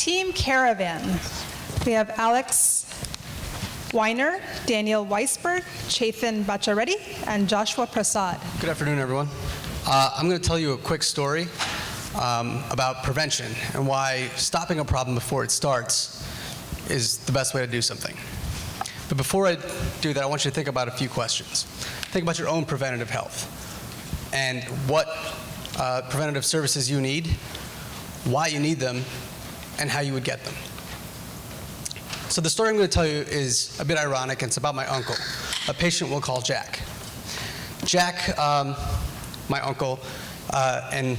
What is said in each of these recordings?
Team Caravan, we have Alex Weiner, Daniel Weisberg, Chethan Bacciaretti, and Joshua Prasad. Good afternoon, everyone. I'm going to tell you a quick story about prevention and why stopping a problem before it starts is the best way to do something. But before I do that, I want you to think about a few questions. Think about your own preventative health and what preventative services you need, why you need them, and how you would get them. So the story I'm going to tell you is a bit ironic, and it's about my uncle, a patient we'll call Jack. Jack, my uncle, and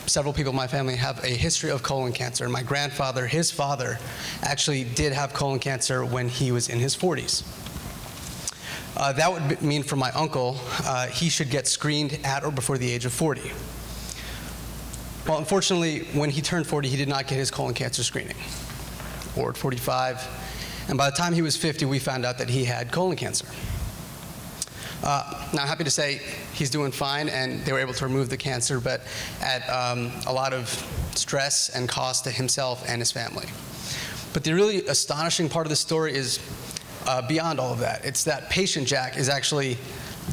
several people in my family have a history of colon cancer. And my grandfather, his father, actually did have colon cancer when he was in his 40s. That would mean for my uncle, he should get screened at or before the age of 40. Well, unfortunately, when he turned 40, he did not get his colon cancer screening, or at 45. And by the time he was 50, we found out that he had colon cancer. Now, I'm happy to say he's doing fine, and they were able to remove the cancer, but at a lot of stress and cost to himself and his family. But the really astonishing part of the story is beyond all of that. It's that patient Jack is actually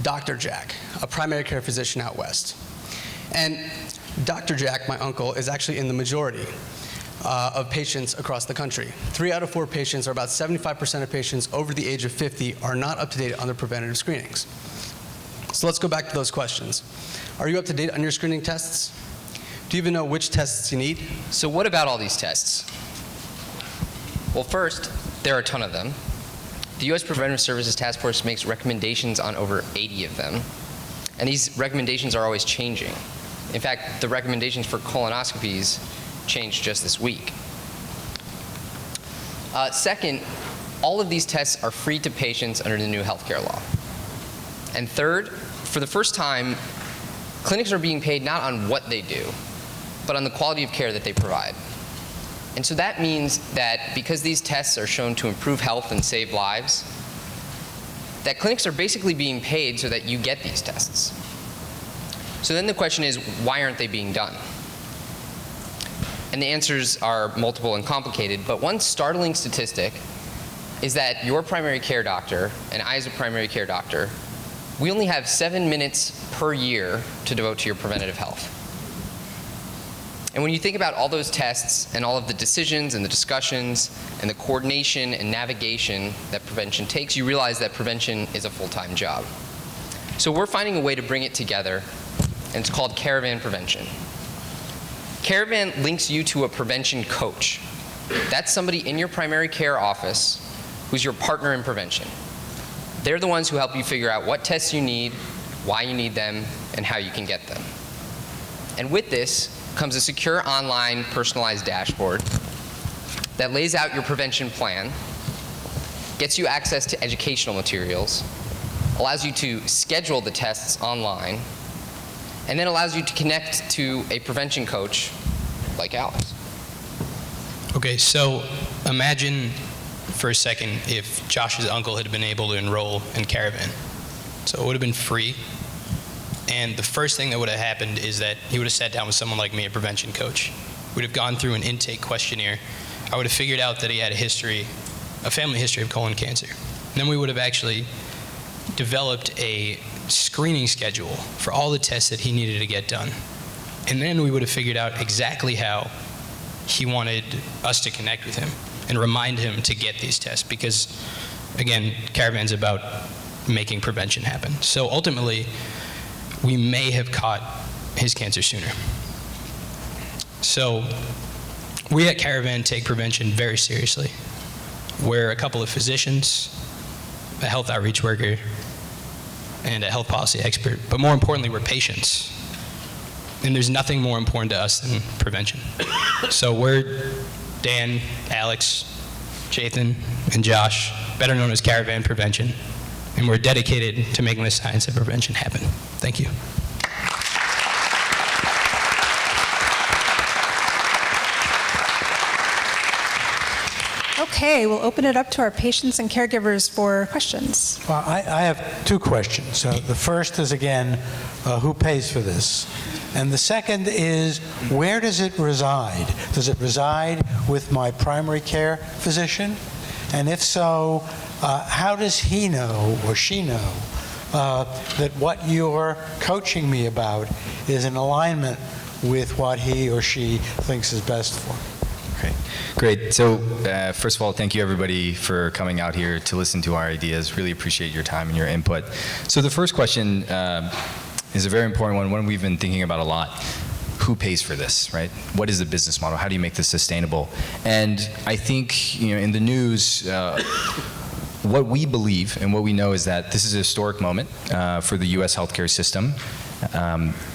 Dr. Jack, a primary care physician out west. And Dr. Jack, my uncle, is actually in the majority of patients across the country. 3 out of 4 patients, or about 75% of patients over the age of 50, are not up to date on their preventative screenings. So let's go back to those questions. Are you up to date on your screening tests? Do you even know which tests you need? So what about all these tests? Well, first, there are a ton of them. The U.S. Preventive Services Task Force makes recommendations on over 80 of them. And these recommendations are always changing. In fact, the recommendations for colonoscopies changed just this week. Second, all of these tests are free to patients under the new healthcare law. And third, for the first time, clinics are being paid not on what they do, but on the quality of care that they provide. And so that means that because these tests are shown to improve health and save lives, that clinics are basically being paid so that you get these tests. So then the question is, why aren't they being done? And the answers are multiple and complicated, but one startling statistic is that your primary care doctor, and I as a primary care doctor, we only have 7 minutes per year to devote to your preventative health. And when you think about all those tests and all of the decisions and the discussions and the coordination and navigation that prevention takes, you realize that prevention is a full-time job. So we're finding a way to bring it together, and it's called CARAVAN Prevention. CARAVAN links you to a prevention coach. That's somebody in your primary care office who's your partner in prevention. They're the ones who help you figure out what tests you need, why you need them, and how you can get them. And with this comes a secure online personalized dashboard that lays out your prevention plan, gets you access to educational materials, allows you to schedule the tests online, and then allows you to connect to a prevention coach like Alex. Okay, so imagine for a second if Josh's uncle had been able to enroll in Caravan. So it would have been free, and the first thing that would have happened is that he would have sat down with someone like me, a prevention coach. We'd have gone through an intake questionnaire. I would have figured out that he had a family history of colon cancer. And then we would have actually developed a screening schedule for all the tests that he needed to get done. And then we would have figured out exactly how he wanted us to connect with him and remind him to get these tests, because again, Caravan's about making prevention happen. So ultimately, we may have caught his cancer sooner. So we at Caravan take prevention very seriously. We're a couple of physicians, a health outreach worker, and a health policy expert, but more importantly, we're patients. And there's nothing more important to us than prevention. So we're Dan, Alex, Chethan, and Josh, better known as Caravan Prevention, and we're dedicated to making the science of prevention happen. Thank you. Okay, we'll open it up to our patients and caregivers for questions. Well, I have 2 questions. The first is, again, who pays for this? And the second is, where does it reside? Does it reside with my primary care physician? And if so, how does he know or she know that what you're coaching me about is in alignment with what he or she thinks is best for me? Okay, great. So first of all, thank you everybody for coming out here to listen to our ideas. Really appreciate your time and your input. So the first question is a very important one we've been thinking about a lot. Who pays for this, right? What is the business model? How do you make this sustainable? And I think, in the news, what we believe and what we know is that this is a historic moment for the U.S. healthcare system.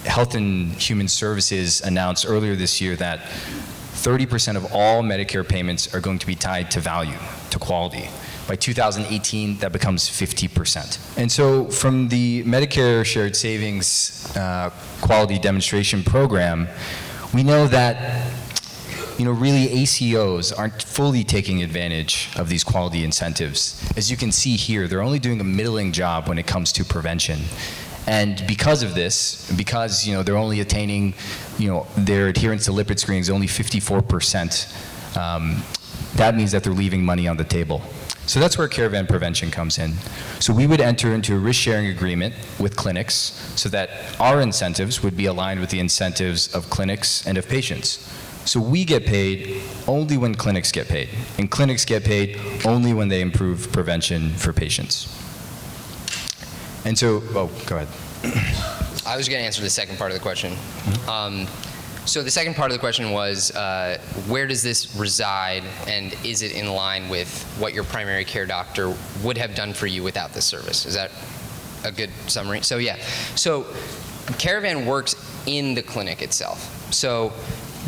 Health and Human Services announced earlier this year that 30% of all Medicare payments are going to be tied to value, to quality. By 2018, that becomes 50%. And so from the Medicare Shared Savings Quality Demonstration Program, we know that really ACOs aren't fully taking advantage of these quality incentives. As you can see here, they're only doing a middling job when it comes to prevention. And because of this, because they're only attaining their adherence to lipid screenings only 54%, that means that they're leaving money on the table. So that's where Caravan Prevention comes in. So we would enter into a risk-sharing agreement with clinics so that our incentives would be aligned with the incentives of clinics and of patients. So we get paid only when clinics get paid, and clinics get paid only when they improve prevention for patients. And so, go ahead. I was going to answer the second part of the question. So the second part of the question was, where does this reside, and is it in line with what your primary care doctor would have done for you without this service? Is that a good summary? So yeah. So Caravan works in the clinic itself. So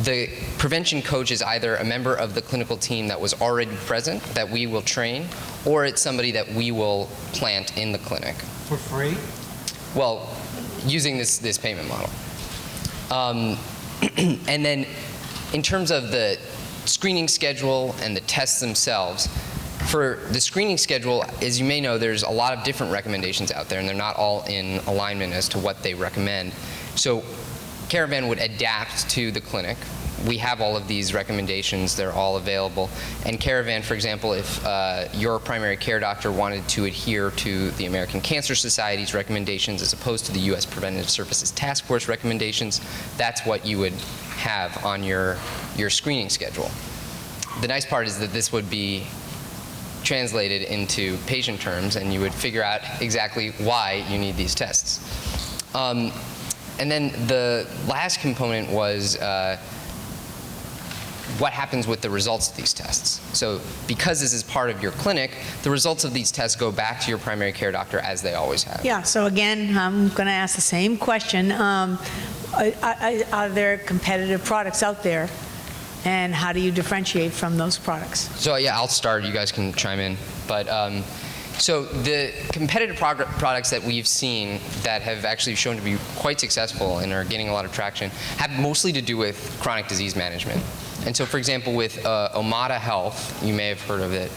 the prevention coach is either a member of the clinical team that was already present, that we will train, or it's somebody that we will plant in the clinic. For free? Well, using this payment model. And then in terms of the screening schedule and the tests themselves, for the screening schedule, as you may know, there's a lot of different recommendations out there, and they're not all in alignment as to what they recommend. So Caravan would adapt to the clinic. We have all of these recommendations. They're all available. And Caravan, for example, if your primary care doctor wanted to adhere to the American Cancer Society's recommendations as opposed to the U.S. Preventive Services Task Force recommendations, that's what you would have on your screening schedule. The nice part is that this would be translated into patient terms, and you would figure out exactly why you need these tests. And then the last component was what happens with the results of these tests. So because this is part of your clinic, the results of these tests go back to your primary care doctor as they always have. Yeah, so again, I'm going to ask the same question. Are there competitive products out there, and how do you differentiate from those products? So yeah, I'll start. You guys can chime in. But so the competitive products that we've seen that have actually shown to be quite successful and are gaining a lot of traction have mostly to do with chronic disease management. And so, for example, with Omada Health, you may have heard of it,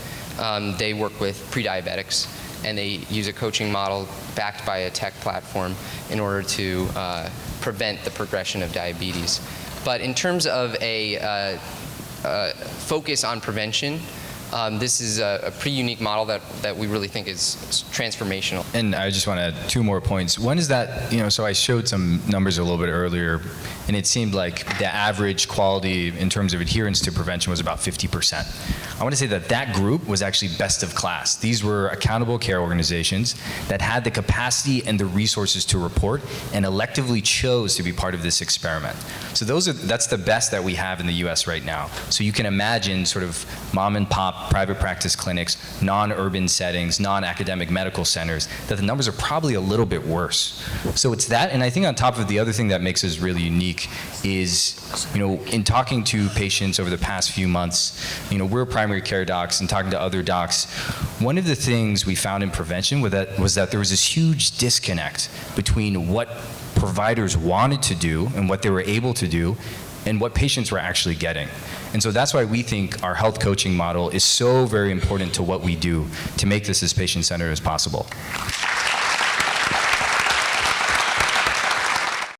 they work with pre-diabetics, and they use a coaching model backed by a tech platform in order to prevent the progression of diabetes. But in terms of a focus on prevention, this is a pretty unique model that we really think is transformational. And I just want to add two more points. One is that, so I showed some numbers a little bit earlier, and it seemed like the average quality in terms of adherence to prevention was about 50%. I want to say that that group was actually best of class. These were accountable care organizations that had the capacity and the resources to report and electively chose to be part of this experiment. So that's the best that we have in the US right now. So you can imagine sort of mom and pop private practice clinics, non-urban settings, non-academic medical centers, that the numbers are probably a little bit worse. So it's that, and I think on top of the other thing that makes us really unique is, in talking to patients over the past few months, we're primary care docs and talking to other docs, one of the things we found in prevention was that there was this huge disconnect between what providers wanted to do and what they were able to do and what patients were actually getting. And so that's why we think our health coaching model is so very important to what we do to make this as patient-centered as possible.